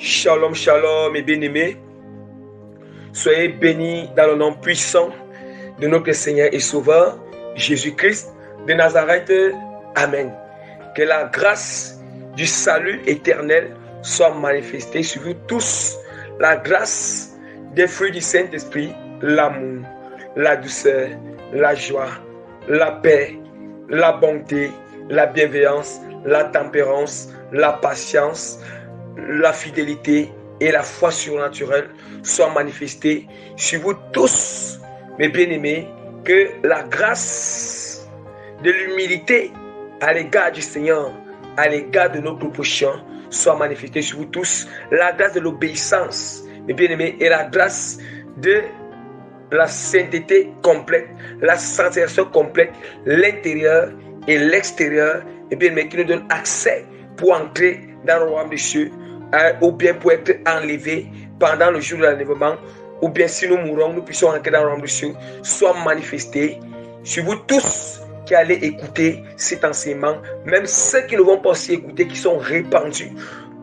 Shalom, shalom et bien-aimés. Soyez bénis dans le nom puissant de notre Seigneur et Sauveur, Jésus-Christ de Nazareth. Amen. Que la grâce du salut éternel soit manifestée sur vous tous. La grâce des fruits du Saint-Esprit, l'amour, la douceur, la joie, la paix, la bonté, la bienveillance, la tempérance, la patience, la fidélité et la foi surnaturelle soient manifestées sur vous tous, mes bien-aimés. Que la grâce de l'humilité à l'égard du Seigneur, à l'égard de notre prochain, soit manifestée sur vous tous. La grâce de l'obéissance, mes bien-aimés, et la grâce de la sainteté complète, la sanctification complète, l'intérieur et l'extérieur, et bien aimé, qui nous donne accès pour entrer dans le royaume des cieux, ou bien pour être enlevé pendant le jour de l'enlèvement, ou bien si nous mourons, nous puissions entrer dans le royaume des cieux, soit manifesté sur vous tous qui allez écouter cet enseignement, même ceux qui ne vont pas aussi écouter, qui sont répandus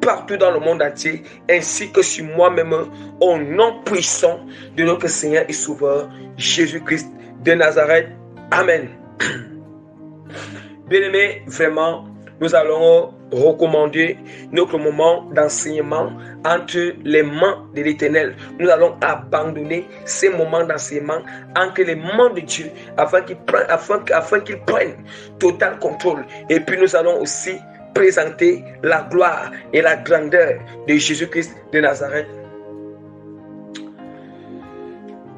partout dans le monde entier, ainsi que sur moi-même, au nom puissant de notre Seigneur et Sauveur, Jésus-Christ de Nazareth. Amen. Bien-aimés, vraiment, nous allons recommander notre moment d'enseignement entre les mains de l'Éternel. Nous allons abandonner ces moments d'enseignement entre les mains de Dieu afin qu'il prenne total contrôle. Et puis nous allons aussi présenter la gloire et la grandeur de Jésus-Christ de Nazareth.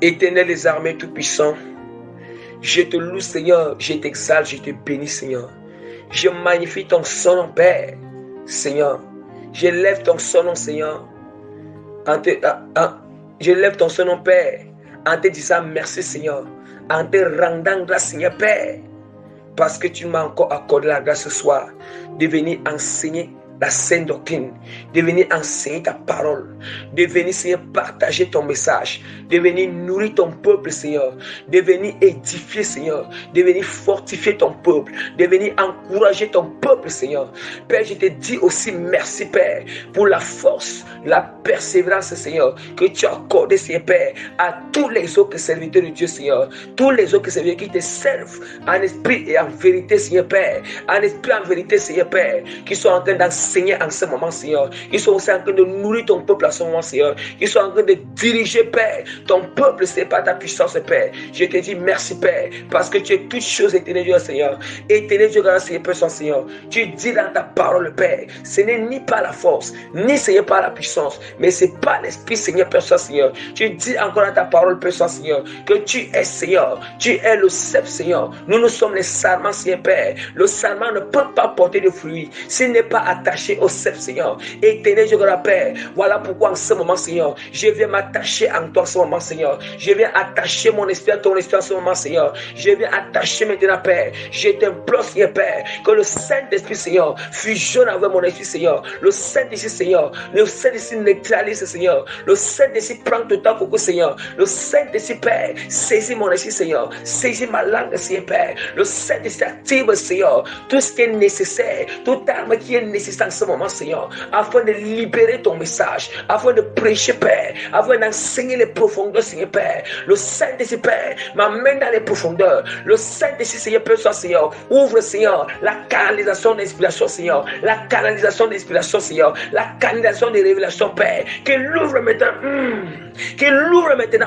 Éternel des armées tout-puissant, je te loue Seigneur, je t'exalte, je te bénis Seigneur. Je magnifie ton nom Père, Seigneur. Je lève ton nom Seigneur. Je lève ton nom Père en te disant merci Seigneur, en te rendant grâce Seigneur Père, parce que tu m'as encore accordé la grâce ce soir de venir enseigner la sainte doctrine, de venir enseigner ta parole, de venir Seigneur partager ton message, de venir nourrir ton peuple Seigneur, de venir édifier Seigneur, de venir fortifier ton peuple, de venir encourager ton peuple Seigneur. Père, je te dis aussi merci Père pour la force, la persévérance Seigneur que tu as accordé Seigneur Père à tous les autres serviteurs de Dieu Seigneur, tous les autres serviteurs qui te servent en esprit et en vérité Seigneur Père, en esprit et en vérité Seigneur Père, qui sont en train d'enseigner en ce moment Seigneur, ils sont aussi en train de nourrir ton peuple à ce moment Seigneur, ils sont en train de diriger Père ton peuple, c'est pas ta puissance Père. Je te dis merci Père parce que tu es toute chose éternel Dieu Seigneur, éternel Dieu grand Seigneur Père Seigneur. Tu dis dans ta parole Père, ce n'est ni par la force ni Seigneur par la puissance, mais c'est par l'esprit Seigneur Père Seigneur. Tu dis encore dans ta parole Père Seigneur que tu es Seigneur, tu es le cep Seigneur. Nous sommes les sarments Seigneur Père. Le sarment ne peut pas porter de fruits s'il n'est pas attaché au cep Seigneur. Éternel Dieu grand Père, voilà pourquoi en ce moment Seigneur, je viens m'attacher en toi en ce moment Seigneur. Je viens attacher mon esprit à ton esprit en ce moment Seigneur. Je viens attacher maintenant Père. Je t'implore Seigneur Père que le Saint-Esprit Seigneur fusionne avec mon esprit Seigneur. Le Saint-Esprit Seigneur, le Saint-Esprit neutralise Seigneur. Le Saint-Esprit prend tout temps pour Seigneur. Le Saint-Esprit Père saisit mon esprit Seigneur. Saisis ma langue Seigneur Père. Le Saint-Esprit active Seigneur tout ce qui est nécessaire, toute arme qui est nécessaire en ce moment Seigneur, afin de libérer ton message, afin de prêcher Père, afin d'enseigner les profondeurs Seigneur Père. Le Saint-Esprit Père m'amène dans les profondeurs. Le Saint-Esprit Seigneur Père Seigneur, ouvre Seigneur la canalisation d'inspiration Seigneur, la canalisation d'inspiration Seigneur, la canalisation de révélation Père, qu'il ouvre maintenant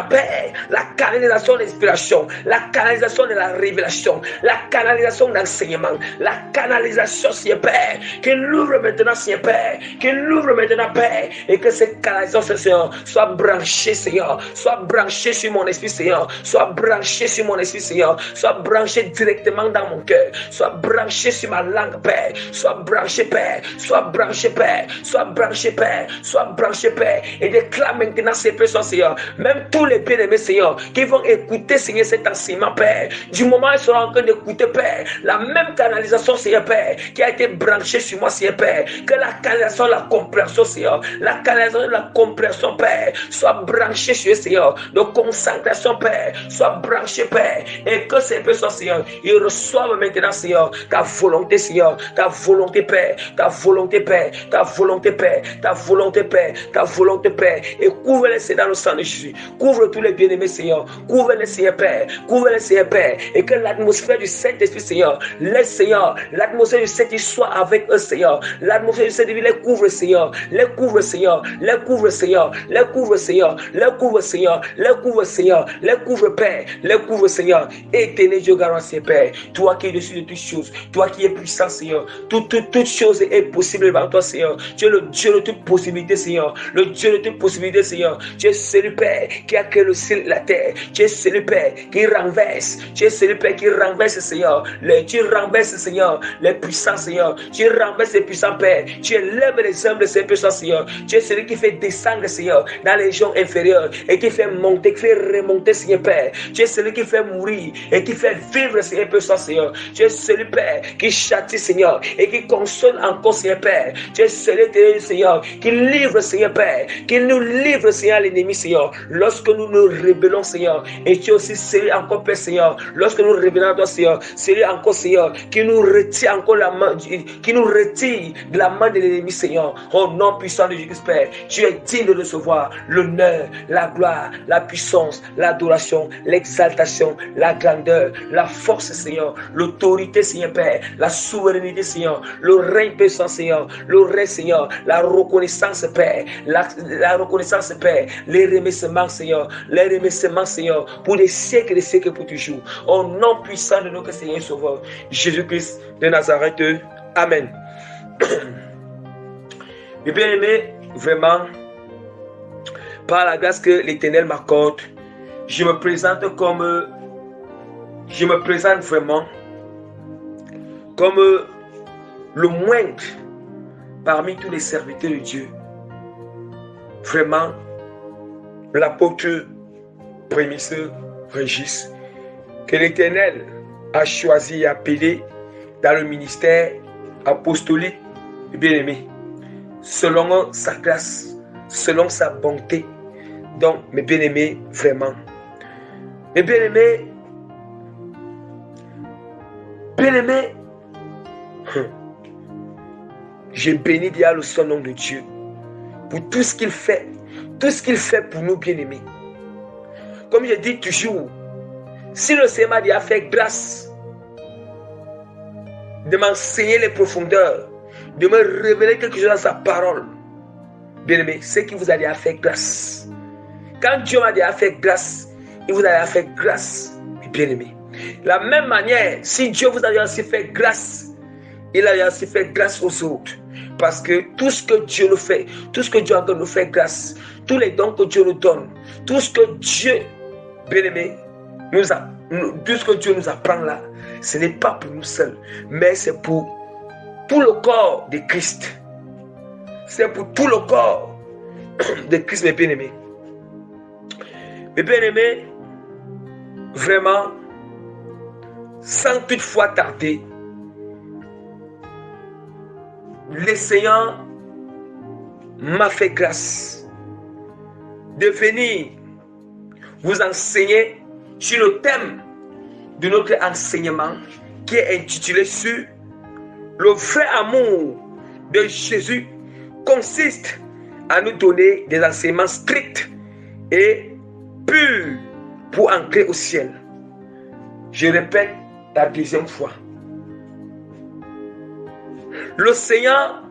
Père, la canalisation d'inspiration, la canalisation de la révélation, la canalisation d'enseignement, la canalisation Seigneur Père, qu'il ouvre maintenant Seigneur Père, qu'il ouvre maintenant Père, et que cette canalisation Seigneur soit branchée Seigneur, soit branchée sur mon esprit Seigneur, soit branchée sur mon esprit Seigneur, soit branchée directement dans mon cœur, soit branchée sur ma langue Père, soit branchée Père, soit branchée Père, soit branchée Père, soit branchée Père, et déclare maintenant ces personnes Seigneur, même tous les bien-aimés Seigneur, qui vont écouter Seigneur cet enseignement Père, du moment où ils seront en train d'écouter Père, la même canalisation Seigneur Père, qui a été branchée sur moi Seigneur Père, Père. Que la canalisation, la compréhension, Seigneur, la canalisation, la compréhension, Père, soit branchée sur eux, Seigneur. De concentration, Père, soit branchée, Père. Et que ces personnes, Seigneur, ils reçoivent maintenant, Seigneur, ta volonté, Seigneur, ta volonté, Père, ta volonté, Père, ta volonté, Père, ta volonté, Père, ta volonté, Père. Et couvre-les, Seigneur, dans le sang de Jésus. Couvre tous les bien-aimés, Seigneur. Couvre-les, Seigneur, Père. Couvre-les, Seigneur, Père. Et que l'atmosphère du Saint-Esprit, Seigneur, laisse, Seigneur, l'atmosphère du Saint-Esprit soit avec eux, Seigneur. L'atmosphère du Saint-Esprit les couvre, Seigneur. Les couvre, Seigneur. Les couvre, Seigneur. Les couvre, Seigneur. Les couvre, Seigneur. Les couvre, Seigneur. Les couvre, Père. Les couvre, Seigneur. Éternel Dieu garanti, Père. Toi qui es dessus de toutes choses. Toi qui es puissant, Seigneur. Toute chose est possible devant toi, Seigneur. Tu es le Dieu de toute possibilité, Seigneur. Le Dieu de toute possibilité, Seigneur. Tu es celui, Père, qui a créé le ciel et la terre. Tu es celui, Père, qui renverse. Tu es celui, Père, qui renverse, Seigneur. Tu renverses, Seigneur, les puissants, Seigneur. Tu renverses les puissants, Père. Tu élèves les hommes de ces puissants, Seigneur. Tu es celui qui fait descendre, Seigneur, dans les régions inférieures et qui fait monter, qui fait remonter, Seigneur, Père. Tu es celui qui fait mourir et qui fait vivre, Seigneur, puissant, Seigneur. Tu es celui, Père, qui châtie, Seigneur, et qui console encore, Seigneur, Père. Tu es celui, Seigneur, qui livre, Seigneur, Père, qui nous livre, Seigneur, l'ennemi, Seigneur, lorsque nous nous rébellons, Seigneur. Et tu es aussi celui encore, Père, Seigneur, lorsque nous révélons à toi, Seigneur, celui encore, Seigneur, qui nous retire encore la main, qui nous retire de la main de l'ennemi, Seigneur. Au nom puissant de Jésus, Père, tu es digne de recevoir l'honneur, la gloire, la puissance, l'adoration, l'exaltation, la grandeur, la force, Seigneur, l'autorité, Seigneur, Père, la souveraineté, Seigneur, le règne puissant, Seigneur, le règne, Seigneur, la reconnaissance, Père, la reconnaissance, Père, les remerciements, Seigneur, pour des siècles et des siècles pour toujours. Au nom puissant de notre Seigneur et Sauveur, Jésus-Christ de Nazareth. Amen. Mes bien-aimés, vraiment, par la grâce que l'Éternel m'accorde, je me présente vraiment comme le moindre parmi tous les serviteurs de Dieu. Vraiment, l'apôtre Prémisseur Régis, que l'Éternel a choisi et appelé dans le ministère apostolique, bien-aimé, selon sa grâce, selon sa bonté. Donc, mes bien-aimés, vraiment, mes bien-aimés, je bénis bien le son nom de Dieu pour tout ce qu'il fait pour nous, bien-aimés. Comme je dis toujours, si le Seigneur m'a fait grâce de m'enseigner les profondeurs, de me révéler quelque chose dans sa parole, bien-aimé, c'est qu'il vous a déjà fait grâce. Quand Dieu m'a déjà fait grâce, il vous a déjà fait grâce, bien-aimé. La même manière, si Dieu vous a déjà fait grâce, il a déjà fait grâce aux autres. Parce que tout ce que Dieu nous fait, tout ce que Dieu encore nous fait grâce, tous les dons que Dieu nous donne, tout ce que Dieu, bien-aimé, tout ce que Dieu nous apprend là, ce n'est pas pour nous seuls, mais c'est pour tout le corps de Christ. C'est pour tout le corps de Christ, mes bien-aimés. Mes bien-aimés, vraiment, sans toutefois tarder, le Seigneur m'a fait grâce de venir vous enseigner sur le thème de notre enseignement qui est intitulé sur le vrai amour de Jésus consiste à nous donner des enseignements stricts et purs pour entrer au ciel. Je répète la deuxième fois. Le Seigneur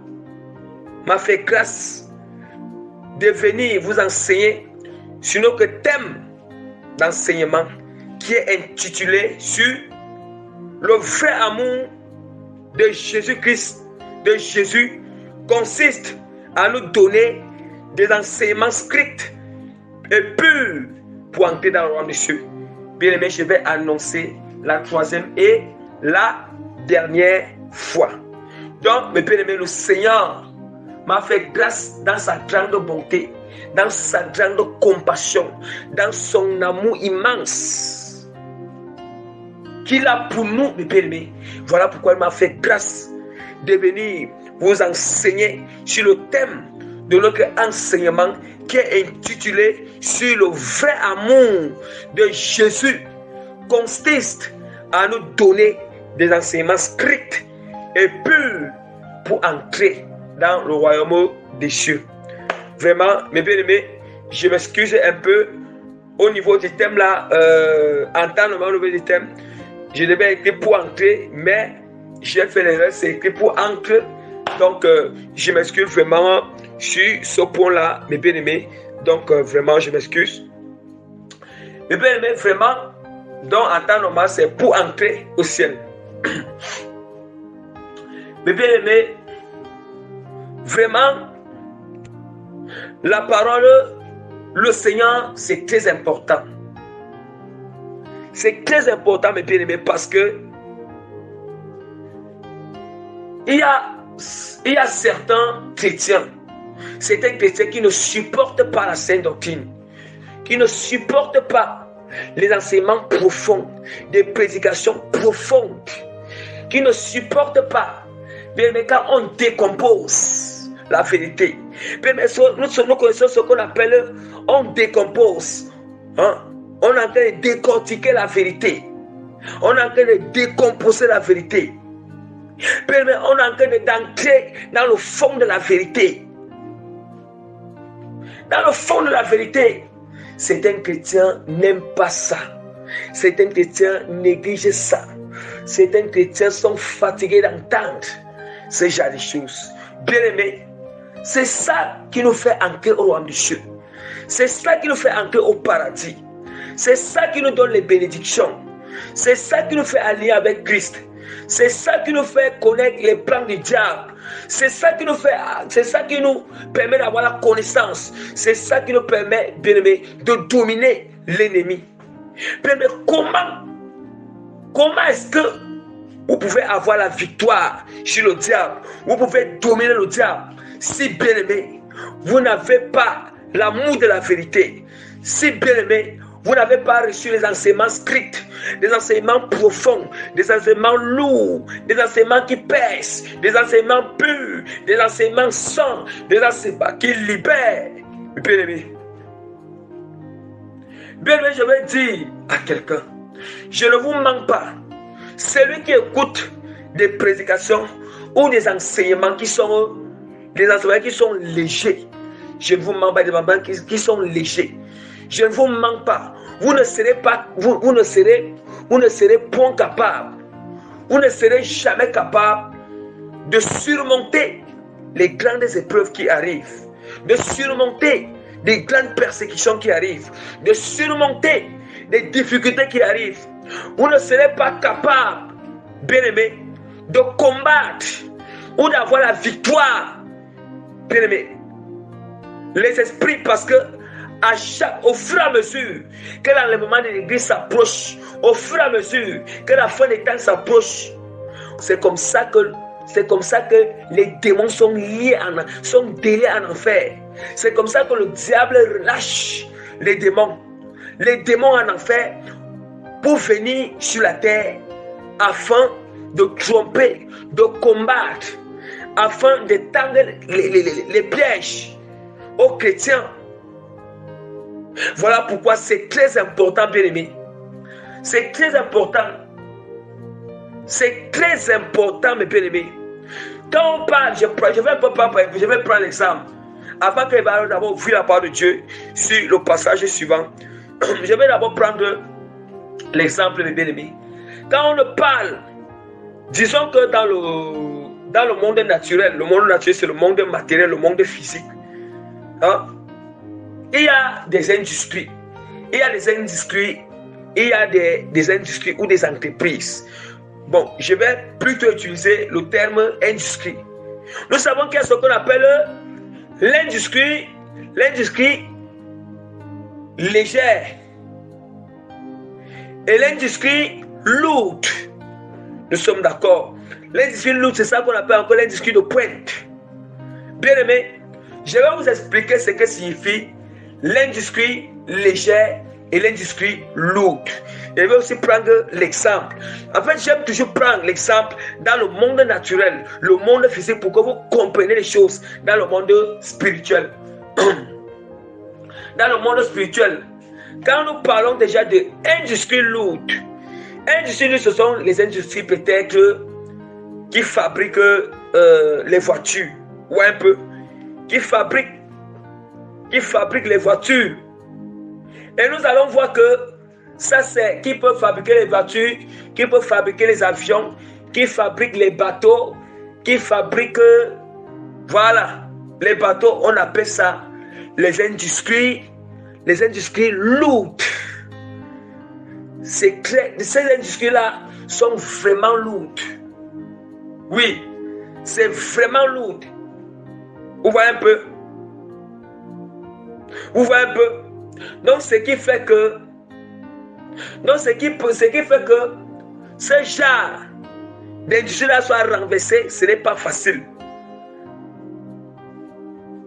m'a fait grâce de venir vous enseigner sur notre thème d'enseignement qui est intitulé sur le vrai amour de Jésus-Christ, de Jésus, consiste à nous donner des enseignements stricts et purs pour entrer dans le royaume des cieux. Bien aimé, je vais annoncer la troisième et la dernière fois. Donc, mes bien-aimés, le Seigneur m'a fait grâce dans sa grande bonté, dans sa grande compassion, dans son amour immense qu'il a pour nous, mes bien-aimés. Voilà pourquoi il m'a fait grâce de venir vous enseigner sur le thème de notre enseignement qui est intitulé sur le vrai amour de Jésus, consiste à nous donner des enseignements stricts et purs pour entrer dans le royaume des cieux. Vraiment, mes bien-aimés, je m'excuse un peu au niveau du thème là, en temps normal au niveau du thème, je devais écrire pour entrer, mais j'ai fait l'erreur, c'est écrit pour entrer. Donc, je m'excuse vraiment sur ce point-là, mes bien-aimés. Donc, vraiment, je m'excuse. Mes bien-aimés, vraiment, donc en temps normal, c'est pour entrer au ciel. Mes bien-aimés, vraiment, la parole, le Seigneur, c'est très important. C'est très important, mes bien-aimés, parce que il y a certains chrétiens qui ne supportent pas la sainte doctrine, qui ne supportent pas les enseignements profonds, des prédications profondes, qui ne supportent pas, mais quand on décompose la vérité, nous connaissons ce qu'on appelle, on décompose, hein? On est en train de décortiquer la vérité, on est en train de décomposer la vérité, on est en train d'entrer dans le fond de la vérité. Dans le fond de la vérité, certains chrétiens n'aiment pas ça. Certains chrétiens négligent ça. Certains chrétiens sont fatigués d'entendre ce genre de choses. Bien-aimés, c'est ça qui nous fait entrer au royaume des cieux. C'est ça qui nous fait entrer au paradis. C'est ça qui nous donne les bénédictions. C'est ça qui nous fait allier avec Christ. C'est ça qui nous fait connaître les plans du diable. C'est ça qui nous permet d'avoir la connaissance. C'est ça qui nous permet, bien-aimés, de dominer l'ennemi. Bien-aimés, comment est-ce que vous pouvez avoir la victoire sur le diable? Vous pouvez dominer le diable si, bien-aimés, vous n'avez pas l'amour de la vérité. Si, bien-aimés, vous n'avez pas reçu les enseignements stricts, des enseignements profonds, des enseignements lourds, des enseignements qui pèsent, des enseignements purs, des enseignements sains, des enseignements qui libèrent. Bien-aimé, je vais dire à quelqu'un, je ne vous mens pas. Celui qui écoute des prédications ou des enseignements qui sont légers, je ne vous mens pas, des enseignements qui sont légers. Je ne vous mens pas. Vous ne serez point capable. Vous ne serez jamais capable de surmonter les grandes épreuves qui arrivent, de surmonter les grandes persécutions qui arrivent, de surmonter les difficultés qui arrivent. Vous ne serez pas capable, bien-aimé, de combattre ou d'avoir la victoire, bien-aimé, les esprits, parce que au fur et à mesure que l'enlèvement de l'église s'approche, au fur et à mesure que la fin des temps s'approche, c'est comme ça que les démons sont déliés en enfer. C'est comme ça que le diable relâche les démons en enfer pour venir sur la terre afin de tromper, de combattre, afin de tendre les pièges aux chrétiens. Voilà pourquoi c'est très important, bien-aimé. C'est très important. C'est très important, mes bien-aimés. Quand on parle, je vais prendre l'exemple. Avant que nous d'abord vu la parole de Dieu sur le passage suivant, je vais d'abord prendre l'exemple, mes bien-aimés. Quand on parle, disons que dans le monde naturel c'est le monde matériel, le monde physique. Hein? Il y a des industries. Il y a des industries ou des entreprises. Bon, je vais plutôt utiliser le terme industrie. Nous savons qu'il y a ce qu'on appelle l'industrie légère et l'industrie lourde. Nous sommes d'accord. L'industrie lourde, c'est ça qu'on appelle encore l'industrie de pointe. Bien aimé, je vais vous expliquer ce que signifie l'industrie légère et l'industrie lourde. Je vais aussi prendre l'exemple. En fait, j'aime toujours prendre l'exemple dans le monde naturel, le monde physique, pour que vous compreniez les choses dans le monde spirituel. Dans le monde spirituel, quand nous parlons déjà de industrie lourde, ce sont les industries peut-être qui fabriquent les voitures, ou un peu, qui fabriquent les voitures. Et nous allons voir que ça, c'est qui peut fabriquer les voitures, qui peut fabriquer les avions, qui fabrique les bateaux, qui fabrique, voilà, les bateaux, on appelle ça les industries lourdes. C'est clair, ces industries-là sont vraiment lourdes. Oui, c'est vraiment lourd. Vous voyez un peu? Vous voyez un peu? Donc, ce qui fait que ce genre d'industrie-là soit renversé, ce n'est pas facile.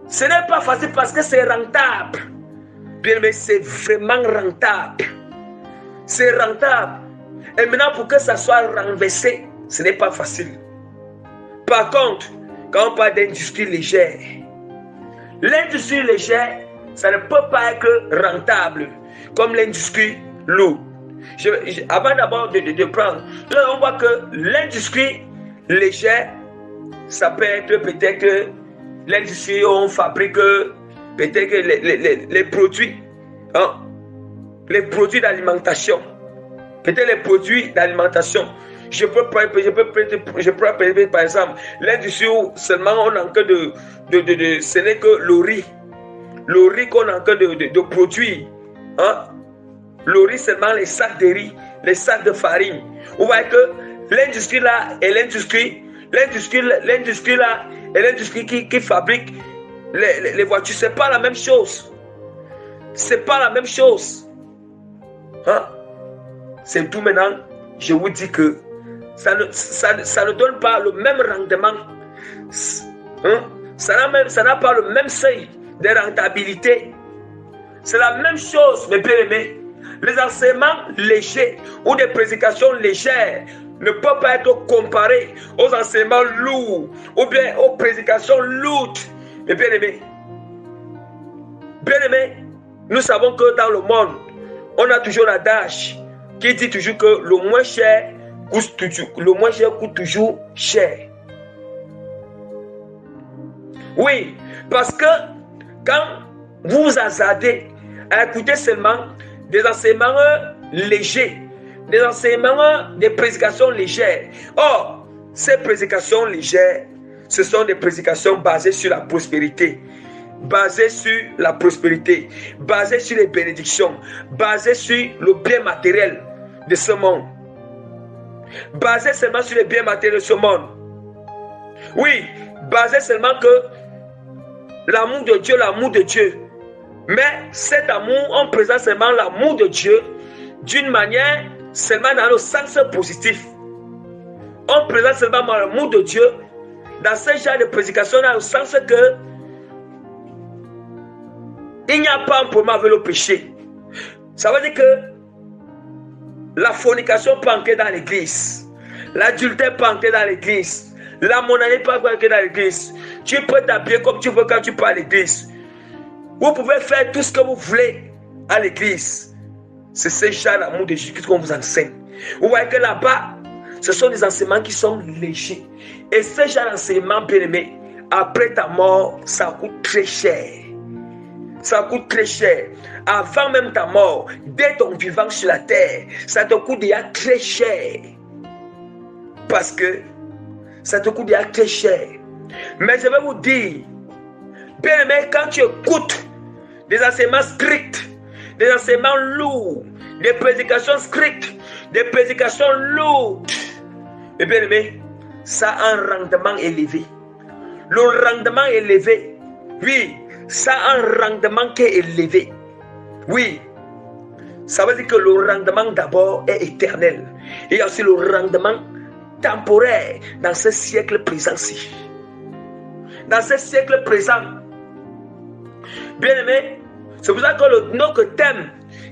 Ce n'est pas facile parce que c'est rentable. Bien, mais c'est vraiment rentable. C'est rentable. Et maintenant, pour que ça soit renversé, ce n'est pas facile. Par contre, quand on parle d'industrie légère, l'industrie légère, ça ne peut pas être rentable comme l'industrie lourde. Avant d'abord de prendre, on voit que l'industrie légère, ça peut être peut-être l'industrie où on fabrique peut-être les produits, hein, les produits d'alimentation. Peut-être les produits d'alimentation. Je peux prendre par exemple l'industrie où seulement on a en train ce n'est que le riz. Le riz qu'on a en train de produire. Hein? Le riz, seulement les sacs de riz, les sacs de farine. Vous voyez que l'industrie là et l'industrie là et l'industrie qui fabrique les voitures, c'est pas la même chose. C'est pas la même chose. Hein? C'est tout maintenant. Je vous dis que ça ne donne pas le même rendement. Hein? Ça n'a pas le même seuil de rentabilité. C'est la même chose, mes bien-aimés. Les enseignements légers ou des prédications légères ne peuvent pas être comparés aux enseignements lourds ou bien aux prédications lourdes. Mes bien-aimés, nous savons que dans le monde, on a toujours l'adage qui dit toujours que le moins cher coûte toujours cher. Oui, parce que quand vous vous hasardez à écouter seulement des enseignements légers, des enseignements, des prédications légères. Or, ces prédications légères, ce sont des prédications basées sur la prospérité, basées sur les bénédictions, basées sur le bien matériel de ce monde. Basées seulement sur les biens matériels de ce monde. Oui, basées seulement que l'amour de Dieu. Mais cet amour, on présente seulement l'amour de Dieu d'une manière seulement dans le sens positif. On présente seulement l'amour de Dieu dans ce genre de prédication dans le sens que il n'y a pas un problème avec le péché. Ça veut dire que la fornication peut entrer dans l'église, l'adultère peut entrer dans l'église, la monnaie peut entrer dans l'église. Tu peux t'habiller comme tu veux quand tu pars à l'église. Vous pouvez faire tout ce que vous voulez à l'église. C'est ce genre d'amour de Jésus qu'on vous enseigne. Vous voyez que là-bas, ce sont des enseignements qui sont légers. Et ce genre d'enseignement, bien aimé, après ta mort, ça coûte très cher. Ça coûte très cher. Avant même ta mort, dès ton vivant sur la terre, ça te coûte déjà très cher. Parce que ça te coûte déjà très cher. Mais je vais vous dire, bien aimé, quand tu écoutes des enseignements stricts, des enseignements lourds, des prédications strictes, des prédications lourdes, et bien aimé, ça a un rendement élevé. Le rendement élevé, oui, ça a un rendement qui est élevé. Oui, ça veut dire que le rendement d'abord est éternel. Et aussi le rendement temporaire dans ce siècle présent-ci. Dans ce siècle présent, bien aimé, c'est pour ça que notre thème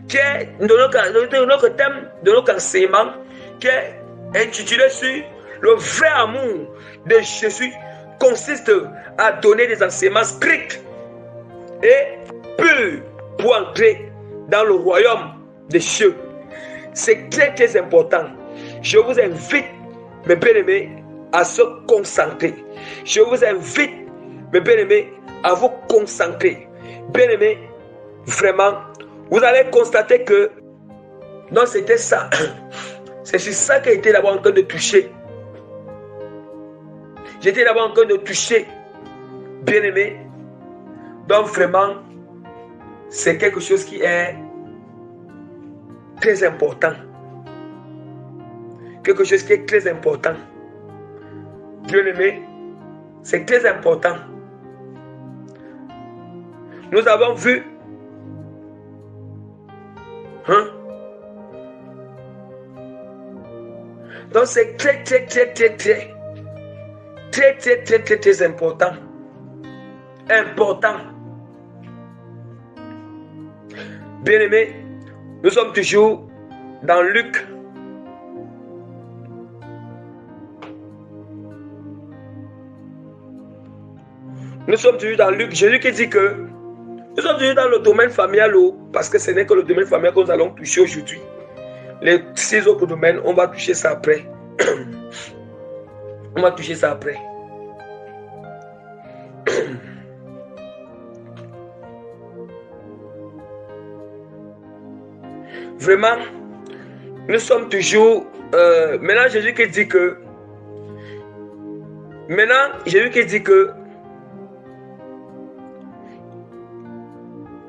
qui est de notre thème, de notre enseignement, qui est intitulé sur le vrai amour de Jésus consiste à donner des enseignements stricts et purs pour entrer dans le royaume des cieux. C'est très très important. Je vous invite, mes bien-aimés, à se concentrer. Je vous invite, mes bien-aimés, à vous concentrer. Bien-aimés, vraiment, vous allez constater que non, c'était ça. C'est sur ça que j'étais d'abord en train de toucher. J'étais d'abord en train de toucher. Bien-aimés. Donc vraiment, c'est quelque chose qui est très important. Quelque chose qui est très important. Bien-aimés, c'est très important. Nous avons vu, donc c'est très important. Important. Bien-aimés, nous sommes toujours dans Luc. Nous sommes toujours dans Luc. Jésus qui dit que nous sommes toujours dans le domaine familial, parce que ce n'est que le domaine familial que nous allons toucher aujourd'hui. Les 6 autres domaines, on va toucher ça après. On va toucher ça après. Vraiment, nous sommes toujours... maintenant, Jésus qui dit que...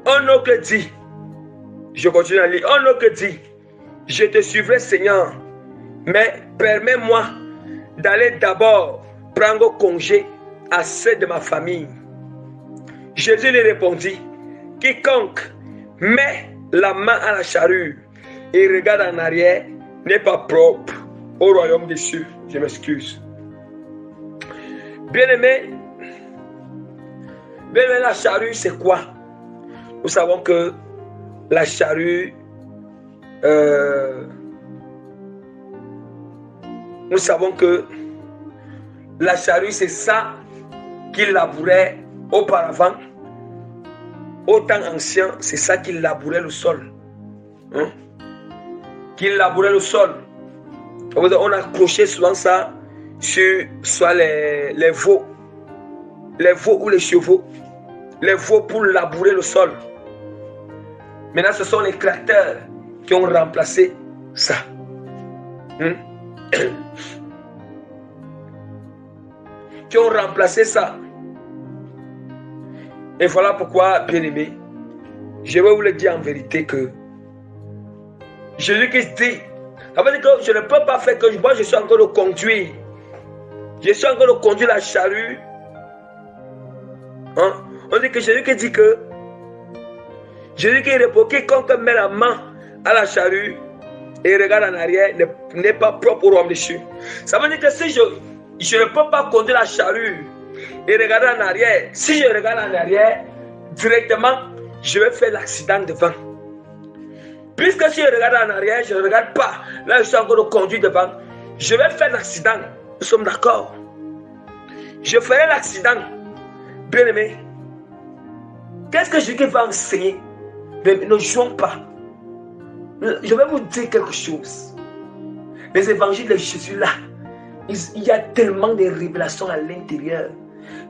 Un autre dit, je continue à lire, un autre dit, je te suivrai Seigneur, mais permets-moi d'aller d'abord prendre congé à ceux de ma famille. Jésus lui répondit, quiconque met la main à la charrue et regarde en arrière n'est pas propre au royaume des cieux. Je m'excuse. Bien-aimé, la charrue c'est quoi? Nous savons que la charrue, c'est ça qui labourait auparavant. Au temps ancien, c'est ça qui labourait le sol. Qui labourait le sol. On accrochait souvent ça sur soit les veaux. Les veaux ou les chevaux. Les veaux pour labourer le sol. Maintenant, ce sont les tracteurs qui ont remplacé ça. Qui ont remplacé ça. Et voilà pourquoi, bien-aimés, je vais vous le dire en vérité que Jésus-Christ dit, ça veut dire que je ne peux pas faire que moi je suis en train de conduire. Je suis en train de conduire la charrue. On dit que Jésus-Christ dit que Jésus-Christ répond, quiconque met la main à la charrue et regarde en arrière n'est pas propre au royaume des cieux. Ça veut dire que si je ne peux pas conduire la charrue et regarder en arrière, si je regarde en arrière, directement, je vais faire l'accident devant. Puisque si je regarde en arrière, je ne regarde pas, là je suis en train de conduire devant, je vais faire l'accident. Nous sommes d'accord. Je ferai l'accident. Bien aimé, qu'est-ce que Jésus va enseigner? Ne jouons pas. Je vais vous dire quelque chose. Les évangiles de Jésus là, il y a tellement de révélations à l'intérieur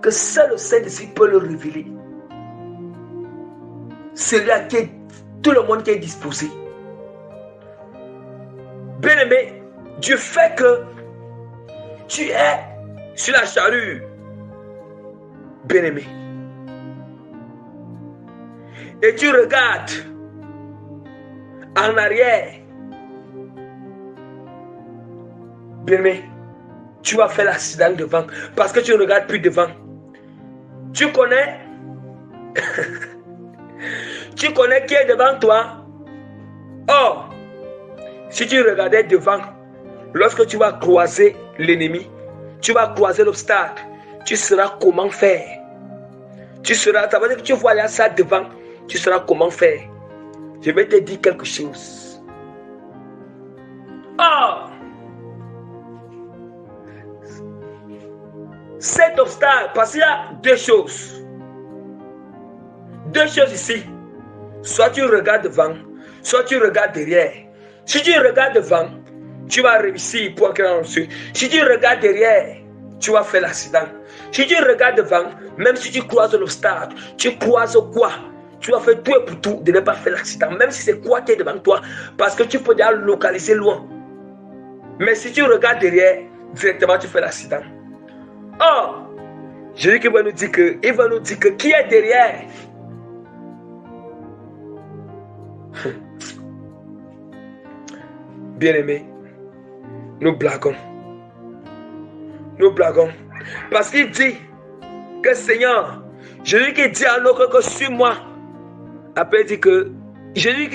que seul le Saint-Esprit peut le révéler. C'est là que tout le monde qui est disposé. Bien aimé, du fait que tu es sur la charrue, bien aimé, et tu regardes en arrière, bien aimé, tu vas faire l'accident devant parce que tu ne regardes plus devant. Tu connais tu connais qui est devant toi. Or, si tu regardais devant, lorsque tu vas croiser l'ennemi, tu vas croiser l'obstacle, tu sauras comment faire. Tu sauras, ça veut dire que tu vois ça devant, tu sauras comment faire. Je vais te dire quelque chose. Oh! Cet obstacle, parce qu'il y a deux choses. Deux choses ici. Soit tu regardes devant, soit tu regardes derrière. Si tu regardes devant, tu vas réussir pour entrer dessus. Si tu regardes derrière, tu vas faire l'accident. Si tu regardes devant, même si tu croises l'obstacle, tu croises quoi? Tu vas faire tout et pour tout de ne pas faire l'accident. Même si c'est quoi qui est devant toi, parce que tu peux déjà localiser loin. Mais si tu regardes derrière, directement tu fais l'accident. Oh! Jésus va nous dire que qui est derrière? Bien-aimés, nous blaguons. Nous blaguons. Parce qu'il dit que Seigneur, Jésus qui dit à l'autre que suis-moi. Après il dit que Jésus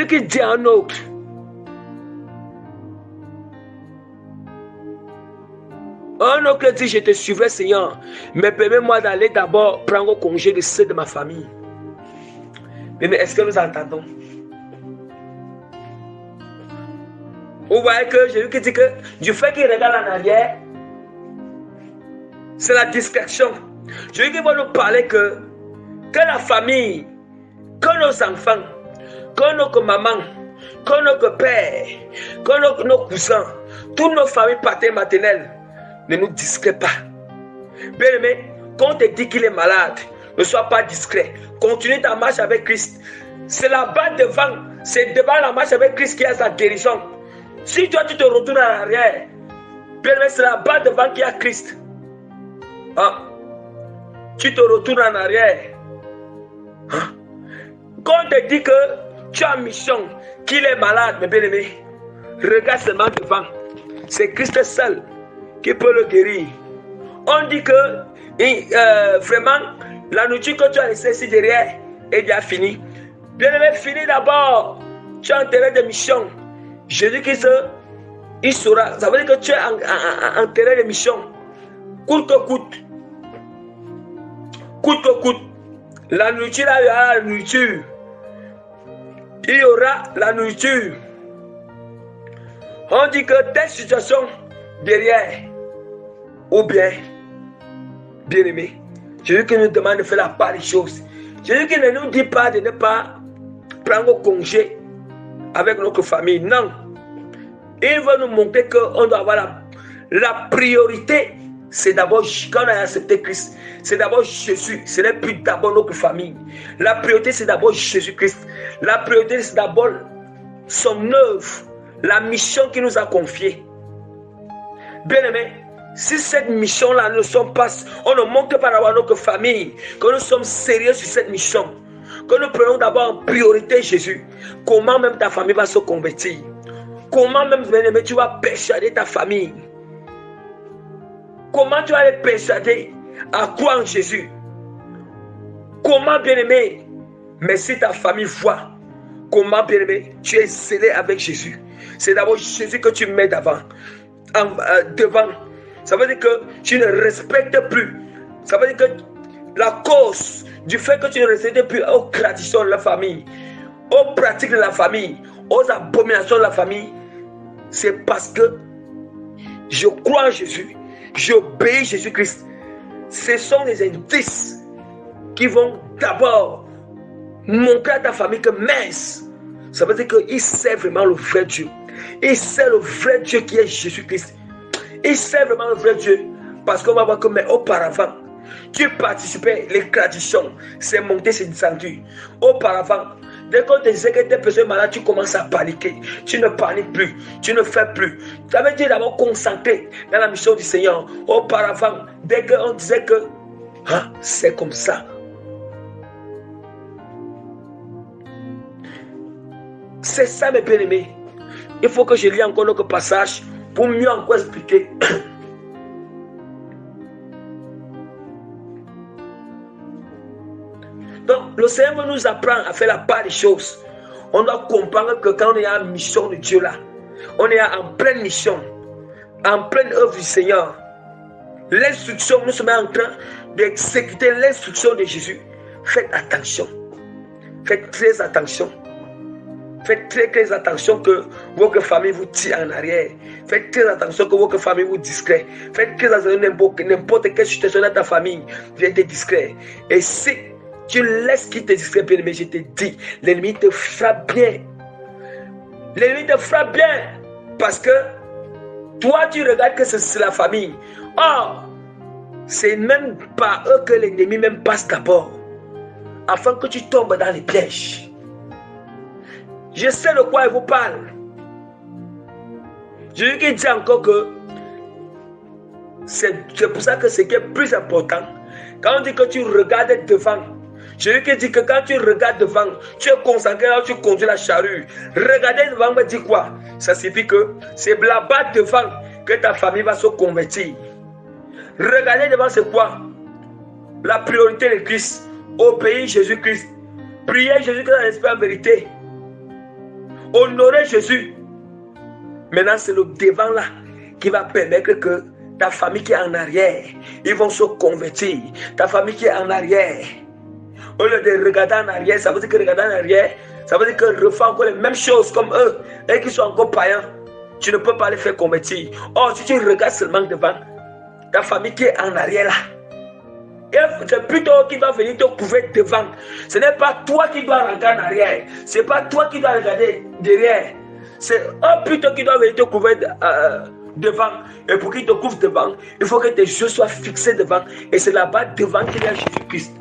qui dit à un autre. Un autre dit je te suivrai Seigneur, mais permets-moi d'aller d'abord prendre congé de ceux de ma famille. Mais est-ce que nous entendons? Vous voyez que Jésus qui dit que du fait qu'il regarde en arrière, c'est la distraction. Jésus qui va nous parler que la famille, que nos enfants, que nos mamans, que nos pères, que nos cousins, toutes nos familles paternelles maternelles ne nous distraient pas. Bien aimé, quand on te dit qu'il est malade, ne sois pas discret. Continue ta marche avec Christ. C'est là-bas devant, c'est devant la marche avec Christ qu'il y a sa guérison. Si toi tu te retournes en arrière, bien aimé, c'est là-bas devant qu'il y a Christ. Ah. Tu te retournes en arrière. Ah. Quand on te dit que tu as mission, qu'il est malade, mais bien aimé, regarde seulement devant. C'est Christ seul qui peut le guérir. On dit que vraiment, la nourriture que tu as laissée ici derrière est déjà finie. Bien aimé, finis d'abord. Tu as un terrain de mission. Jésus-Christ, il saura. Ça veut dire que tu es en terrain de mission. Coûte que coûte. Coûte que coûte. La nourriture, là, il y aura la nourriture. Il y aura la nourriture. On dit que telle situation derrière, ou bien aimé, Jésus qui nous demande de faire la part des choses. Jésus qui ne nous dit pas de ne pas prendre congé avec notre famille. Non. Il veut nous montrer qu'on doit avoir la priorité. C'est d'abord, quand on a accepté Christ, c'est d'abord Jésus. Ce n'est plus d'abord notre famille. La priorité, c'est d'abord Jésus-Christ. La priorité, c'est d'abord son œuvre, la mission qu'il nous a confiée. Bien aimé, si cette mission-là ne sommes pas, on ne montre pas d'avoir notre famille, que nous sommes sérieux sur cette mission, que nous prenons d'abord en priorité Jésus, comment même ta famille va se convertir? Comment même, bien aimé, tu vas persuader ta famille? Comment tu vas les persuader à croire en Jésus? Comment, bien aimé, mais si ta famille voit comment, bien aimé, tu es scellé avec Jésus, c'est d'abord Jésus que tu mets devant. Ça veut dire que tu ne respectes plus. Ça veut dire que la cause du fait que tu ne respectes plus aux traditions de la famille, aux pratiques de la famille, aux abominations de la famille, c'est parce que je crois en Jésus, j'obéis Jésus-Christ. Ce sont des indices qui vont d'abord montrer à ta famille que mince, ça veut dire qu'il sait vraiment le vrai Dieu. Il sait le vrai Dieu qui est Jésus-Christ. Il sait vraiment le vrai Dieu. Parce qu'on va voir que, mais auparavant, tu participais, les traditions, c'est monté, c'est descendu. Auparavant, dès qu'on te disait que tes personnes malades, tu commences à paniquer. Tu ne paniques plus, tu ne fais plus. Ça veut dire d'abord concentrer dans la mission du Seigneur. Auparavant, dès qu'on disait que c'est comme ça. C'est ça, mes bien-aimés. Il faut que je lis encore notre passage pour mieux encore expliquer. Donc, le Seigneur nous apprend à faire la part des choses. On doit comprendre que quand on est en mission de Dieu là, on est en pleine mission, en pleine œuvre du Seigneur. L'instruction, nous sommes en train d'exécuter l'instruction de Jésus. faites attention. Faites très attention. Faites très, très attention que votre famille vous tire en arrière. Faites très attention que votre famille vous discret. Faites très attention que n'importe quelle situation dans ta famille vient te discret. Et si tu laisses qu'il te discret, bien aimé, je te dis, l'ennemi te frappe bien. L'ennemi te frappe bien. Parce que toi, tu regardes que c'est la famille. Or, c'est même par eux que l'ennemi même passe d'abord. Afin que tu tombes dans les pièges. Je sais de quoi il vous parle. Jésus qui dit encore que c'est pour ça que ce qui est plus important, quand on dit que tu regardes devant, Jésus qui dit que quand tu regardes devant, tu es concentré là où tu conduis la charrue. Regarder devant me dit quoi? Ça signifie que c'est là-bas devant que ta famille va se convertir. Regarder devant c'est quoi? La priorité de Christ. Obéir Jésus-Christ. Prier Jésus-Christ dans l'esprit en vérité. Honorer Jésus. Maintenant, c'est le devant là qui va permettre que ta famille qui est en arrière, ils vont se convertir. Ta famille qui est en arrière, au lieu de regarder en arrière, ça veut dire que regarder en arrière, ça veut dire que refait encore les mêmes choses comme eux, et qui sont encore païens. Tu ne peux pas les faire convertir. Or, si tu regardes seulement devant, ta famille qui est en arrière là, c'est plutôt qui va venir te couvrir devant. Ce n'est pas toi qui dois regarder en arrière. Ce n'est pas toi qui dois regarder derrière. C'est eux plutôt qui doivent venir te couvrir devant. Et pour qu'ils te couvrent devant, il faut que tes yeux soient fixés devant. Et c'est là-bas devant qu'il y a Jésus-Christ.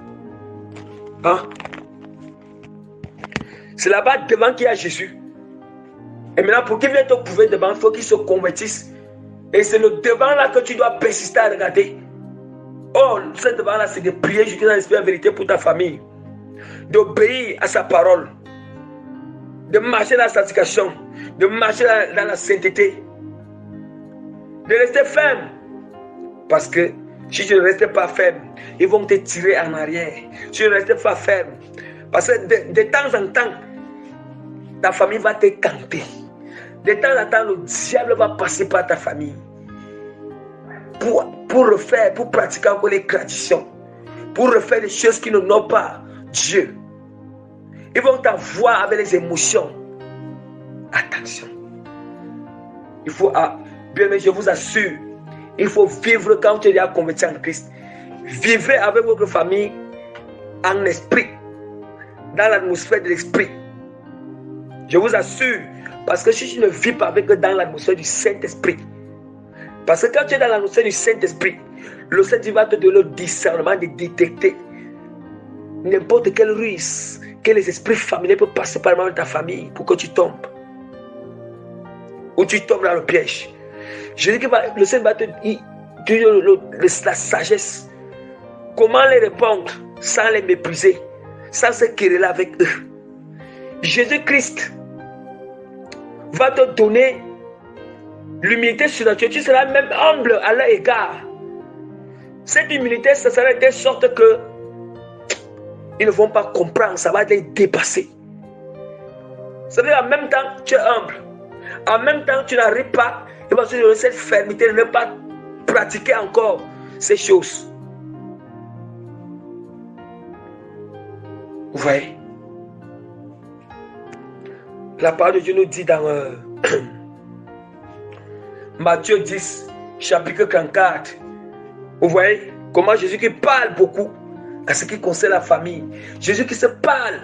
Hein? C'est là-bas devant qu'il y a Jésus. Et maintenant, pour qu'il vienne te couvrir devant, il faut qu'il se convertisse. Et c'est le devant là que tu dois persister à regarder. Oh, ce devant-là, c'est de prier Jésus dans l'esprit en vérité pour ta famille. D'obéir à sa parole. De marcher dans la sanctification. De marcher dans la sainteté. De rester ferme. Parce que si tu ne restes pas ferme, ils vont te tirer en arrière. Si tu ne restes pas ferme. Parce que de temps en temps, ta famille va te canter. De temps en temps, le diable va passer par ta famille. Pour refaire, pour pratiquer encore les traditions, pour refaire les choses qui n'honorent pas Dieu. Ils vont t'avoir avec les émotions. Attention. Il faut, bien mais je vous assure, il faut vivre quand tu es déjà converti en Christ. Vivez avec votre famille en esprit, dans l'atmosphère de l'esprit. Je vous assure, parce que si tu ne vis pas avec eux dans l'atmosphère du Saint-Esprit, parce que quand tu es dans l'atmosphère du Saint-Esprit, le Saint-Esprit va te donner le discernement de détecter n'importe quelle ruse que les esprits familiers peuvent passer par le de ta famille pour que tu tombes. Ou tu tombes dans le piège. Je dis que le Saint-Esprit va te donner la sagesse. Comment les répondre sans les mépriser, sans se quereller avec eux. Jésus-Christ va te donner l'humilité surnaturelle. Tu seras même humble à leur égard. Cette humilité, ça sera de telle sorte que ils ne vont pas comprendre, ça va les dépasser. Ça veut dire en même temps, tu es humble. En même temps, tu n'arrives pas, il va se donner cette fermeté de ne pas pratiquer encore ces choses. Vous voyez? La parole de Dieu nous dit dans Matthieu 10, chapitre 34. Vous voyez comment Jésus qui parle beaucoup à ce qui concerne la famille. Jésus qui se parle.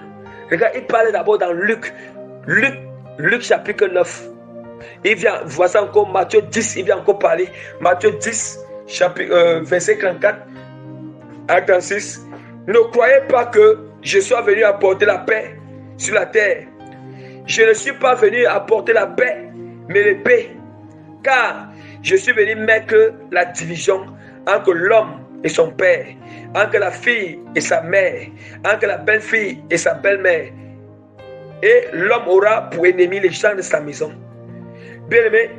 Regarde, il parle d'abord dans Luc chapitre 9. Il vient, voici encore Matthieu 10, il vient encore parler. Matthieu 10, chapitre, verset 34 à 36. Ne croyez pas que je sois venu apporter la paix sur la terre. Je ne suis pas venu apporter la paix, mais l'épée. Car je suis venu mettre la division entre l'homme et son père, entre la fille et sa mère, entre la belle-fille et sa belle-mère. Et l'homme aura pour ennemi les gens de sa maison. Bien aimé,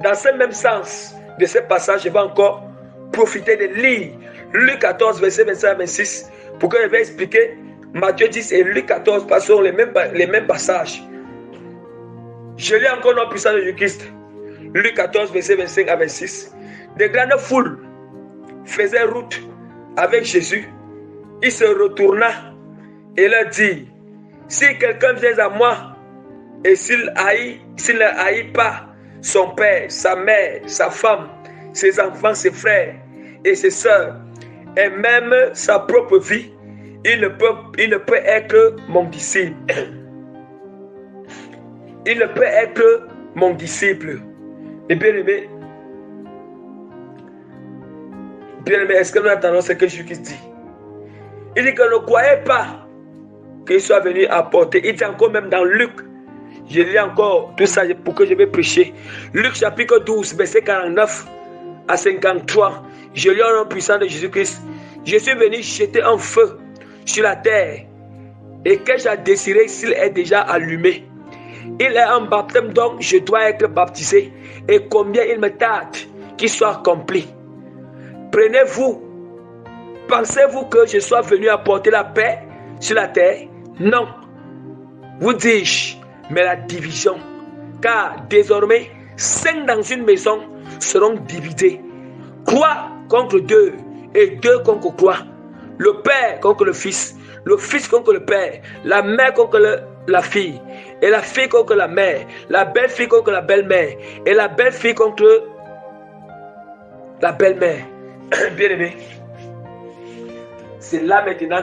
dans ce même sens de ce passage, je vais encore profiter de lire Luc 14, verset 25 à 26, pour que je vais expliquer Matthieu 10 et Luc 14, parce que ce sont les mêmes passages. Je lis encore dans la puissance de Jésus-Christ. Luc 14, verset 25 à 26. De grandes foules faisaient route avec Jésus il se retourna et leur dit, si quelqu'un vient à moi et s'il ne haït pas son père, sa mère, sa femme, ses enfants, ses frères et ses sœurs, et même sa propre vie, il ne peut être mon disciple. Il ne peut être mon disciple. Et bien aimé, est-ce que nous entendons ce que Jésus dit? Il dit que ne croyez pas qu'il soit venu apporter. Il dit encore même dans Luc, je lis encore tout ça pour que je vais prêcher. Luc chapitre 12, verset 49 à 53. Je lis au nom puissant de Jésus-Christ. Je suis venu jeter un feu sur la terre et que j'ai désiré s'il est déjà allumé. Il est un baptême donc je dois être baptisé et combien il me tarde qu'il soit accompli. Prenez-vous, pensez-vous que je sois venu apporter la paix sur la terre? Non, vous dis-je, mais la division. Car désormais, 5 dans une maison seront divisés. 3 contre 2 et 2 contre 3. Le père contre le fils contre le père, la mère contre la fille, et la fille contre la mère, la belle-fille contre la belle-mère, et la belle-fille contre la belle-mère. Bien aimé, c'est là maintenant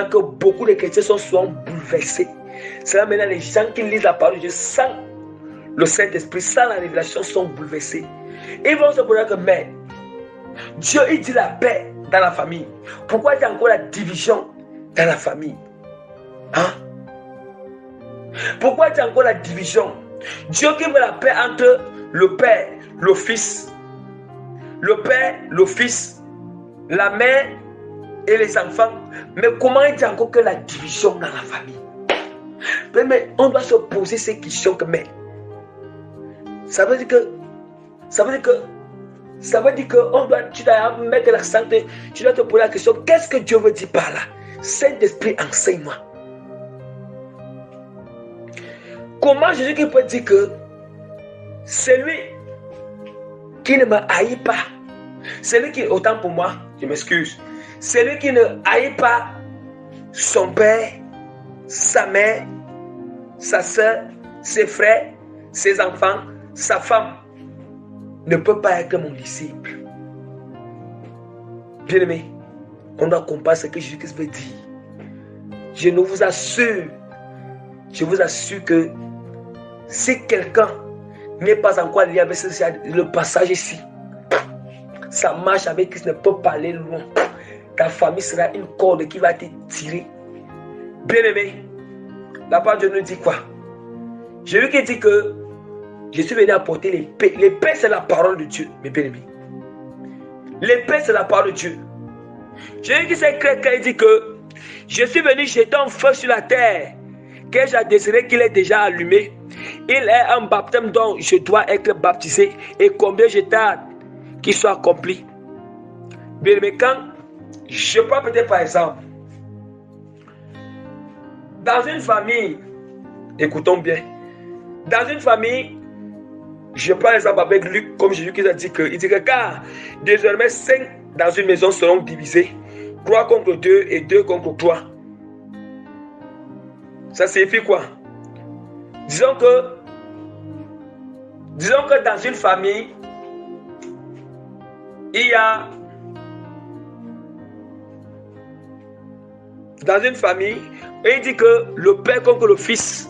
que beaucoup de chrétiens sont souvent bouleversés. C'est là maintenant les gens qui lisent la parole de Dieu sans le Saint-Esprit, sans la révélation, sont bouleversés. Ils vont se poser que, mais Dieu il dit la paix dans la famille. Pourquoi il y a encore la division dans la famille? Hein? Pourquoi il y a encore la division? Dieu qui veut la paix entre le Père, le Fils, le Père, le Fils, la mère et les enfants. Mais comment il y a encore que la division dans la famille? Mais on doit se poser ces questions que, mais ça veut dire que tu dois mettre l'accent, tu dois te poser la question, qu'est-ce que Dieu veut dire par là? Saint-Esprit, enseigne-moi. Comment Jésus peut dire que celui qui ne me haït pas, celui qui, autant pour moi, je m'excuse, celui qui ne haït pas son père, sa mère, sa soeur, ses frères, ses enfants, sa femme, ne peut pas être mon disciple. Bien-aimé, on doit comprendre ce que Jésus-Christ veut dire. Je vous assure que si quelqu'un n'est pas encore lié avec le passage ici, sa marche avec Christ ne peut pas aller loin. Ta famille sera une corde qui va te tirer. Bien-aimé, la parole de Dieu nous dit quoi? Jésus qui dit que je suis venu apporter l'épée. L'épée, c'est la parole de Dieu, mes bien-aimés. L'épée, c'est la parole de Dieu. Jésus qui s'est clair quand il dit que je suis venu jeter un feu sur la terre, que j'ai désiré qu'il est déjà allumé. Il est un baptême dont je dois être baptisé et combien je tarde qu'il soit accompli. Bien-aimé, quand je prends peut-être par exemple, dans une famille, écoutons bien, dans une famille, je prends l'exemple avec Luc, comme Jésus qui a dit que, il dit que car désormais 5 dans une maison seront divisés, 3 contre 2 et 2 contre 3. Ça signifie quoi? Disons que dans une famille, il y a dans une famille, il dit que le père contre le fils,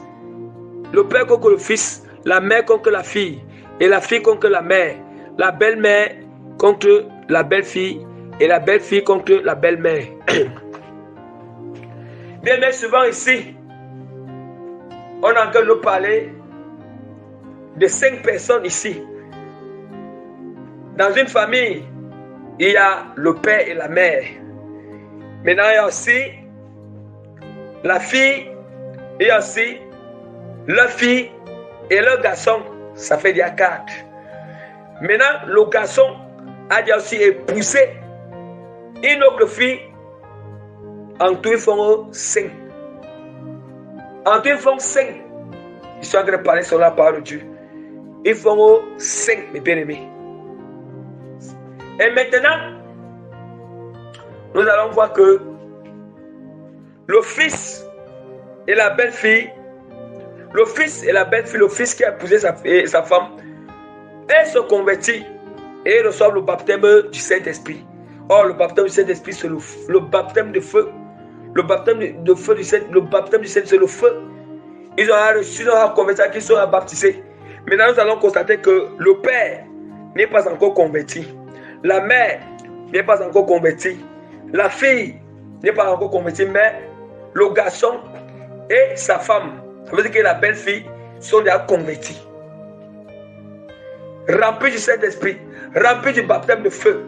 la mère contre la fille, et la fille contre la mère, la belle-mère contre la belle-fille, et la belle-fille contre la belle-mère. Bien, mais souvent ici, on a encore nous parler de 5 personnes ici. Dans une famille, il y a le père et la mère. Maintenant, il y a aussi la fille, il y a aussi la fille et le garçon. Ça fait déjà 4. Maintenant, le garçon a déjà aussi épousé une autre fille. En tout, ils font 5. En tout, ils font 5. Ils sont en train de parler sur la parole de Dieu. Ils font 5, mes bien-aimés. Et maintenant, nous allons voir que le fils et la belle-fille, le fils et la belle-fille, le fils qui a épousé sa femme, et se convertit et reçoivent le baptême du Saint-Esprit. Or, le baptême du Saint-Esprit, c'est le baptême de feu. Le baptême de feu du Saint-Esprit, le baptême du Saint-Esprit, c'est le feu. Ils ont reçu, ils ont converti, ils sont baptisés. Maintenant, nous allons constater que le père n'est pas encore converti. La mère n'est pas encore convertie. La fille n'est pas encore convertie, mais le garçon et sa femme, ça veut dire que la belle-fille sont déjà convertis. Remplis du Saint-Esprit, remplis du baptême de feu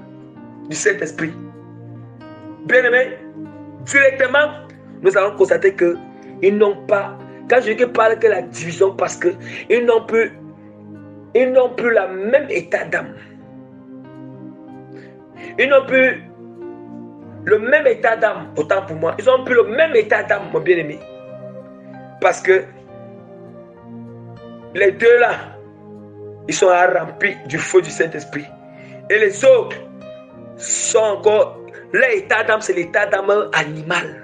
du Saint-Esprit. Bien-aimés, directement, nous allons constater qu'ils n'ont pas, quand je parle que la division, parce qu'ils n'ont plus le même état d'âme. Ils n'ont plus le même état d'âme, autant pour moi. Ils n'ont plus le même état d'âme, mon bien-aimé. Parce que les deux là, ils sont remplis du feu du Saint-Esprit. Et les autres sont encore, leur état d'âme, c'est l'état d'âme animal.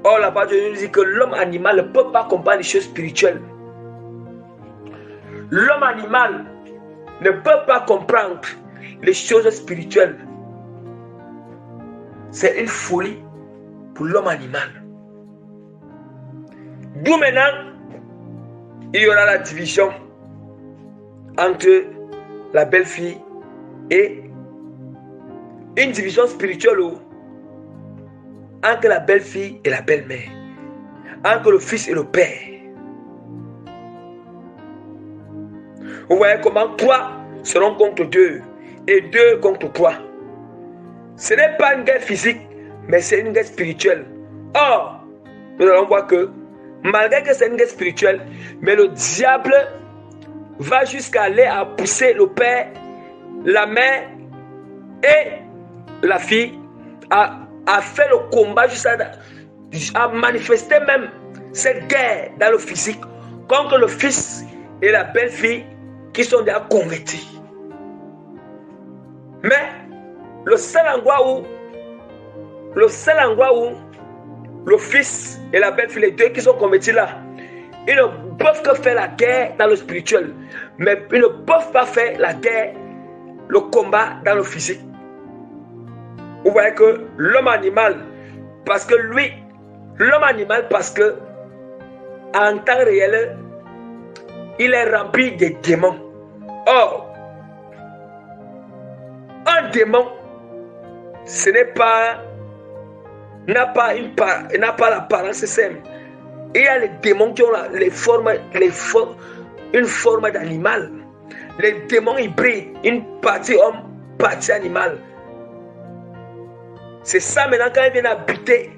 Or, la parole de Dieu nous dit que l'homme animal ne peut pas comprendre les choses spirituelles. L'homme animal ne peut pas comprendre les choses spirituelles. C'est une folie pour l'homme animal. D'où maintenant, il y aura la division entre la belle-fille et une division spirituelle entre la belle-fille et la belle-mère, entre le fils et le père. Vous voyez comment 3 seront contre 2 et 2 contre 3. Ce n'est pas une guerre physique, mais c'est une guerre spirituelle. Or, nous allons voir que malgré que c'est une guerre spirituelle, mais le diable va jusqu'à aller à pousser le père, la mère et la fille à faire le combat, à manifester même cette guerre dans le physique contre le fils et la belle-fille qui sont déjà convertis. Mais le seul endroit où le fils et la belle-fille, les deux qui sont convertis là, ils ne peuvent que faire la guerre dans le spirituel, mais ils ne peuvent pas faire la guerre, le combat dans le physique. Vous voyez que l'homme animal, parce que en temps réel, il est rempli de démons. Or, un démon, ce n'est pas, n'a pas l'apparence simple. Il y a les démons qui ont une forme d'animal. Les démons hybrides, une partie homme, partie animal. C'est ça maintenant quand ils viennent habiter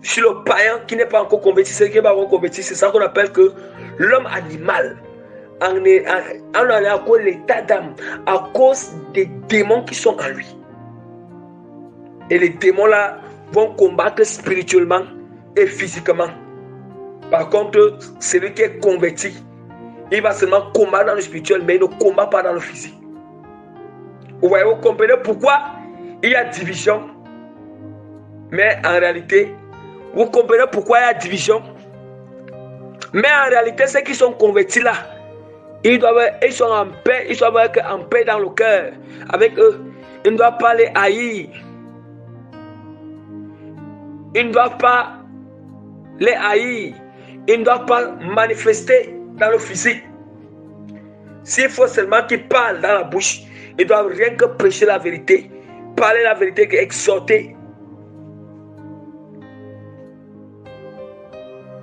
sur le païen qui n'est pas encore converti, c'est qui n'est pas encore converti, c'est ça qu'on appelle que l'homme animal. On est à cause de l'état d'âme, à cause des démons qui sont en lui. Et les démons là vont combattre spirituellement et physiquement. Par contre, celui qui est converti, il va seulement combattre dans le spirituel, mais il ne combat pas dans le physique. Vous voyez, vous comprenez pourquoi il y a division. Mais en réalité, vous comprenez pourquoi il y a division. Mais en réalité, ceux qui sont convertis là, ils sont en paix, ils sont en paix dans le cœur avec eux. Ils ne doivent pas les haïr. Ils ne doivent pas les haïr. Ils ne doivent pas manifester dans le physique. S'il faut seulement qu'ils parlent dans la bouche, ils doivent rien que prêcher la vérité, parler la vérité, exhorter.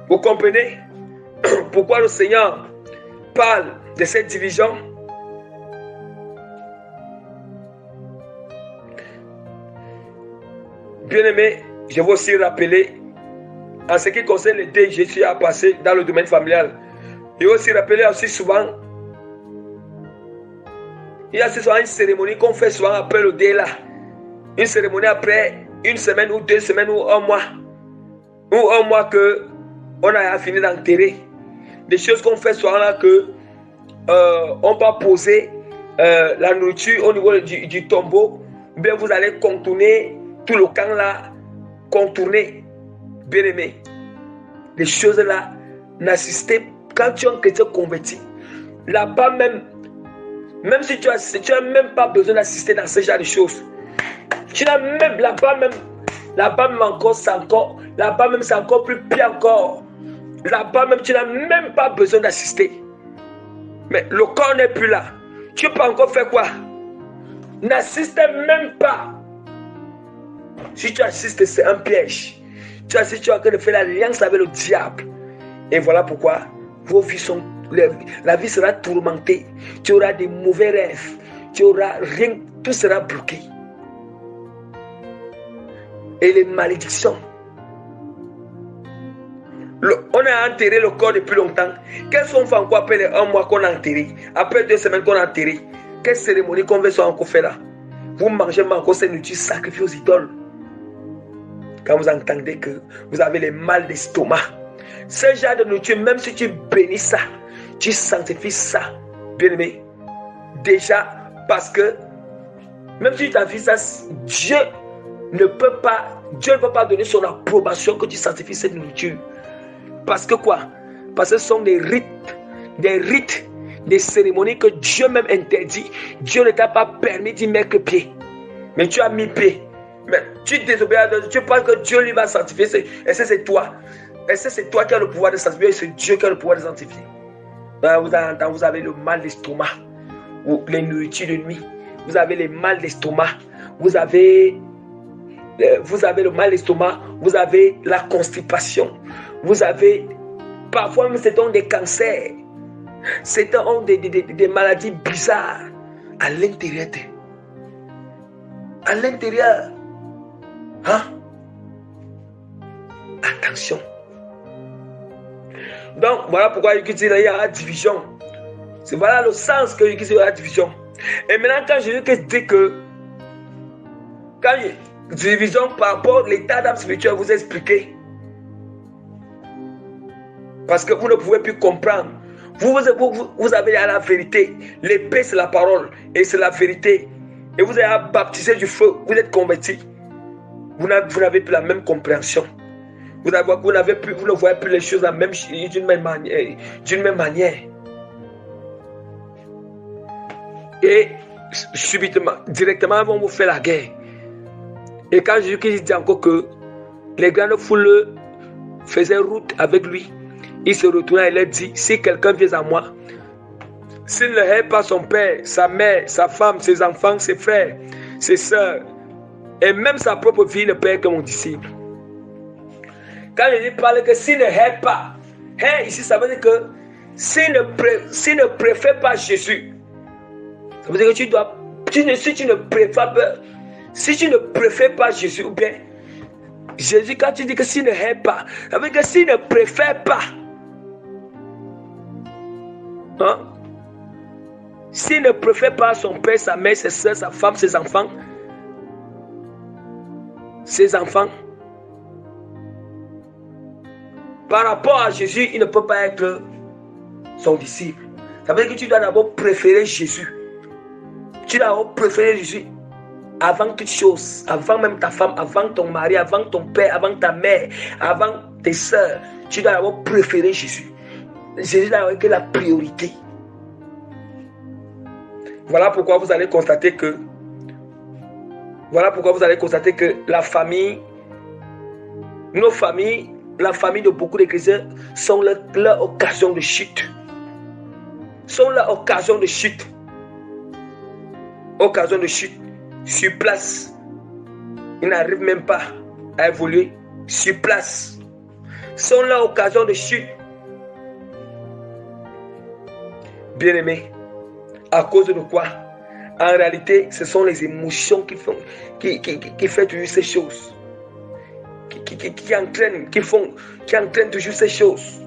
Vous comprenez pourquoi le Seigneur parle de cette division? Bien-aimé, je veux aussi rappeler, en ce qui concerne les deuils, je suis à passer dans le domaine familial. Je veux aussi rappeler aussi souvent, il y a souvent une cérémonie qu'on fait souvent après le deuil là. Une cérémonie après une semaine ou 2 semaines ou un mois. Ou un mois que on a fini d'enterrer. Des choses qu'on fait souvent là que on va poser la nourriture au niveau du tombeau. Ou bien vous allez contourner tout le camp là, contourné, bien-aimé. Les choses là, n'assister, quand tu es un chrétien converti, là-bas même si tu as même pas besoin d'assister dans ce genre de choses. Tu n'as même, là-bas même encore, c'est encore plus pire encore. Là-bas même, tu n'as même pas besoin d'assister. Mais le corps n'est plus là. Tu peux encore faire quoi? N'assiste même pas. Si tu assistes, c'est un piège. Tu assistes, tu es en train de faire l'alliance avec le diable. Et voilà pourquoi vos vies sont... La vie sera tourmentée. Tu auras des mauvais rêves. Tu auras rien. Tout sera bloqué. Et les malédictions. On a enterré le corps depuis longtemps. Qu'est-ce qu'on fait encore après les 1 mois qu'on a enterré? Après 2 semaines qu'on a enterré? Quelle cérémonie qu'on veut encore faire là? Vous mangez encore ces nourritures sacrifiées aux idoles. Quand vous entendez que vous avez les mal d'estomac, ce genre de nourriture, même si tu bénis ça, tu sanctifies ça, bien aimé. Déjà, parce que même si tu sanctifies ça, Dieu ne peut pas donner son approbation que tu sanctifies cette nourriture. Parce que quoi? Parce que ce sont des rites, des cérémonies que Dieu même interdit. Dieu ne t'a pas permis d'y mettre pied. Mais tu as mis pied. Mais tu désobéis à Dieu. Tu penses que Dieu lui va sanctifier. Et c'est toi. Et c'est toi qui as le pouvoir de sanctifier. Et c'est Dieu qui a le pouvoir de sanctifier. Vous avez le mal d'estomac. Ou les nourritures de nuit. Vous avez les mal d'estomac. Vous avez le mal d'estomac. Vous avez la constipation. Vous avez, parfois même c'est donc des cancers, c'est donc des maladies bizarres à l'intérieur. À l'intérieur. Hein? Attention. Donc, voilà pourquoi il y a la division. C'est voilà le sens que il y a la division. Et maintenant, quand Jésus dit que, quand il y a division par rapport à l'état d'âme spirituel, vous expliquez. Parce que vous ne pouvez plus comprendre. Vous avez la vérité. L'épée, c'est la parole. Et c'est la vérité. Et vous avez baptisé du feu. Vous êtes convertis. Vous n'avez plus la même compréhension. Vous ne voyez plus les choses d'une même manière. Et subitement, directement, ils vont vous faire la guerre. Et quand Jésus dit encore que les grandes foules faisaient route avec lui, il se retourna et leur dit, si quelqu'un vient à moi, s'il ne hait pas son père, sa mère, sa femme, ses enfants, ses frères, ses soeurs, et même sa propre vie, ne peut que mon disciple. Quand Jésus parle que s'il ne hait pas, ici ça veut dire que s'il ne préfère pas Jésus, ça veut dire que si tu ne préfères pas Jésus, ou bien Jésus, quand tu dis que s'il ne hait pas, ça veut dire que s'il ne préfère pas, hein? S'il ne préfère pas son père, sa mère, ses soeurs, sa femme, ses enfants, par rapport à Jésus, il ne peut pas être son disciple. Ça veut dire que tu dois d'abord préférer Jésus. Tu dois d'abord préférer Jésus avant toute chose, avant même ta femme, avant ton mari, avant ton père, avant ta mère, avant tes soeurs. Tu dois d'abord préférer Jésus. Jésus doit être la priorité. Voilà pourquoi vous allez constater que la famille, nos familles, la famille de beaucoup de chrétiens sont leur occasion de chute. Occasion de chute. Sur place. Ils n'arrivent même pas à évoluer sur place. Sont leur occasion de chute. Bien-aimés, à cause de quoi? En réalité, ce sont les émotions qui font toujours ces choses. Qui entraînent toujours ces choses.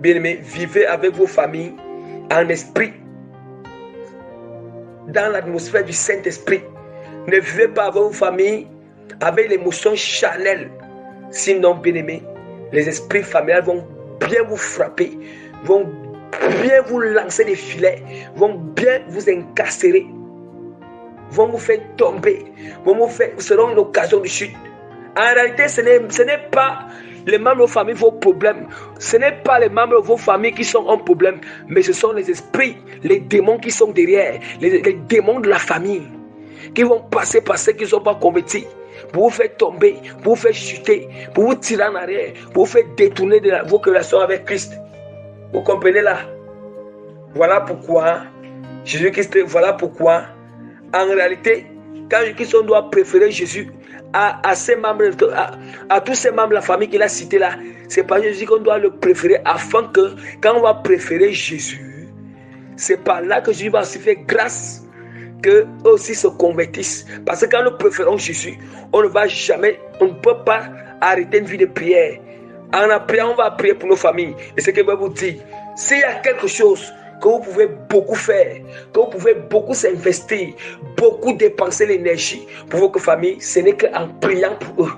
Bien-aimés, vivez avec vos familles en esprit, dans l'atmosphère du Saint-Esprit. Ne vivez pas avec vos familles avec l'émotion charnelle. Sinon, bien-aimés, les esprits familiaux vont bien vous frapper, vont bien vous lancer des filets, vont bien vous incarcérer. vont vous faire tomber, seront une occasion de chute. En réalité, ce n'est pas les membres de vos familles vos problèmes. Ce n'est pas les membres de vos familles qui sont un problème, mais ce sont les esprits, les démons qui sont derrière, les démons de la famille, qui vont passer par ceux qui ne sont pas convertis, pour vous faire tomber, pour vous faire chuter, pour vous tirer en arrière, pour vous faire détourner de vos relations avec Christ. Vous comprenez là? Voilà pourquoi Jésus-Christ, voilà pourquoi, en réalité, quand Jésus-Christ, on doit préférer Jésus à ses membres, à tous ces membres de la famille qu'il a cités là, c'est pas Jésus qu'on doit le préférer, afin que, quand on va préférer Jésus, c'est par là que Jésus va aussi faire grâce, qu'eux aussi se convertissent. Parce que quand nous préférons Jésus, on ne peut pas arrêter une vie de prière. En priant, on va prier pour nos familles. Et ce que je vais vous dire, s'il y a quelque chose que vous pouvez beaucoup faire, que vous pouvez beaucoup s'investir, beaucoup dépenser l'énergie pour votre famille, ce n'est qu'en priant pour eux.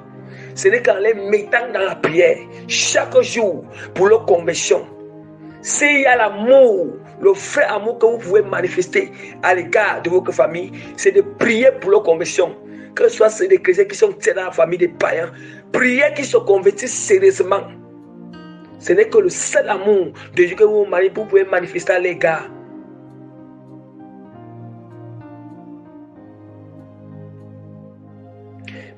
Ce n'est qu'en les mettant dans la prière chaque jour pour leur conversion. S'il y a l'amour, le vrai amour que vous pouvez manifester à l'égard de votre famille, c'est de prier pour leur conversion. Que ce soit des chrétiens qui sont dans la famille des païens, priez qu'ils se convertissent sérieusement. Ce n'est que le seul amour de Dieu que vous pouvez manifester à l'égard.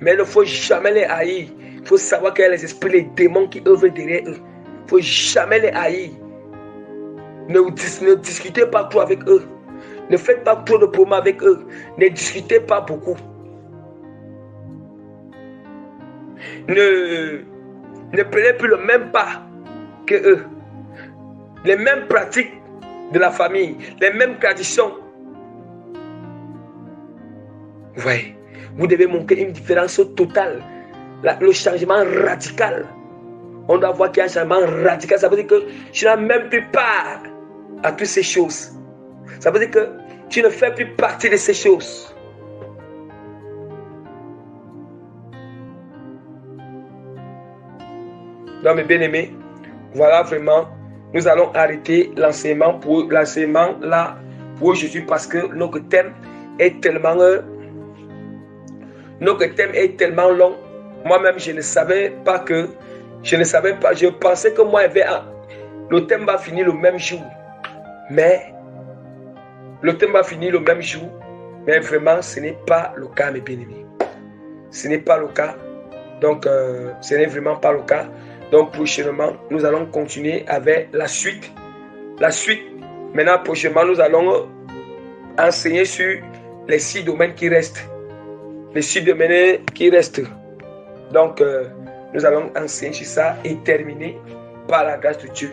Mais il ne faut jamais les haïr. Il faut savoir qu'il y a les esprits, les démons qui œuvrent derrière eux. Il ne faut jamais les haïr. Ne discutez pas trop avec eux. Ne faites pas trop de problèmes avec eux. Ne discutez pas beaucoup. Ne prenez plus le même pas que eux. Les mêmes pratiques de la famille, les mêmes traditions. Oui, vous devez montrer une différence totale. Le changement radical. On doit voir qu'il y a un changement radical. Ça veut dire que tu n'as même plus part à toutes ces choses. Ça veut dire que tu ne fais plus partie de ces choses. Donc mes bien-aimés, voilà vraiment, nous allons arrêter l'enseignement là pour aujourd'hui parce que notre thème est tellement long. Moi-même, je pensais que le thème va finir le même jour. Mais vraiment, ce n'est pas le cas, mes bien-aimés. Ce n'est pas le cas. Donc, ce n'est vraiment pas le cas. Donc, prochainement, nous allons continuer avec la suite. Maintenant, prochainement, nous allons enseigner sur les 6 domaines qui restent. Donc, nous allons enseigner sur ça et terminer par la grâce de Dieu.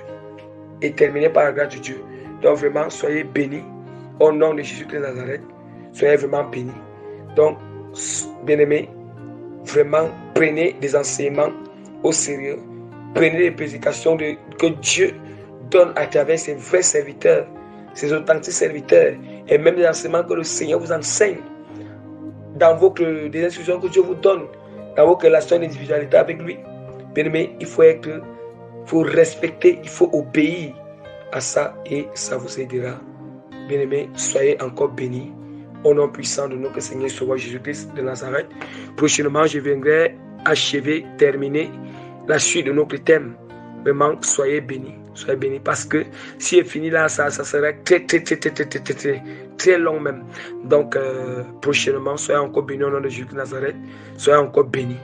Donc, vraiment, soyez bénis au nom de Jésus-Christ de Nazareth. Soyez vraiment bénis. Donc, bien-aimés, vraiment, prenez des enseignements au sérieux. Prenez les prédications que Dieu donne à travers ses vrais serviteurs, ses authentiques serviteurs, et même les enseignements que le Seigneur vous enseigne dans des instructions que Dieu vous donne, dans vos relations d'individualité avec lui. Bien-aimés, il faut respecter, il faut obéir à ça et ça vous aidera. Bien-aimés, soyez encore bénis au nom puissant de notre Seigneur Sauveur Jésus-Christ de Nazareth. Prochainement, je viendrai terminer la suite de notre thème. Vraiment, soyez bénis, parce que si c'est fini là, ça sera très long même. Donc, prochainement, soyez encore bénis au nom de Jésus de Nazareth. Soyez encore bénis.